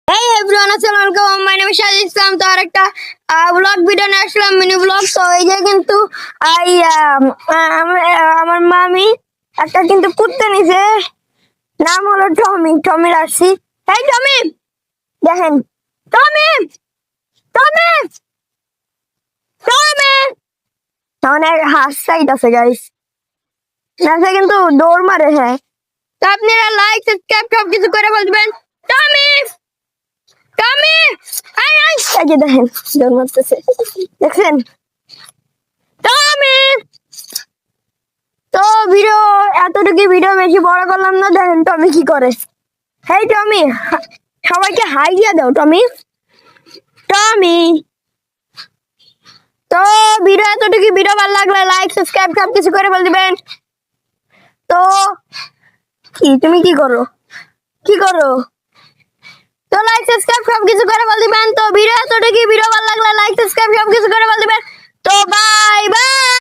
Hey everyone, assalamualaikum. My name is Shahid Islam. তো আরেকটা blog video নিয়ে আসলাম, mini blog. তো এই যে কিন্তু আমার মামি একটা কিন্তু কুত্তা নিছে, নাম হলো টমি। টমি রাখছি। এই টমি, দেখেন, টমি টমি টমি অনেক হাস সাইড আছে গাইস, নাচে কিন্তু দৌড় মারে। হ্যাঁ, তো আপনারা লাইক সাবস্ক্রাইব সব কিছু করে বলবেন। টমি টমি আই আই এই যে দেখেন দৌড় মারতেছে, দেখেন টমি। তো ভিডিও এতটুকু, ভিডিও বেশি বড় করলাম না। দেখেন টমি কি করে। হেই টমি, সবাইকে হাই দিয়ে দাও টমি। টমি, তো ভিডিও এতটুকু, ভিডিও ভালো লাগলে লাইক সাবস্ক্রাইব সব কিছু করে বল দিবেন। তো তুমি কি করো, কি করো? তো লাইক সাবস্ক্রাইব সব কিছু করে বল দিবেন। তো ভিডিও এতটুকু, ভিডিও ভালো লাগলে লাইক সাবস্ক্রাইব সব কিছু করে বল দিবেন।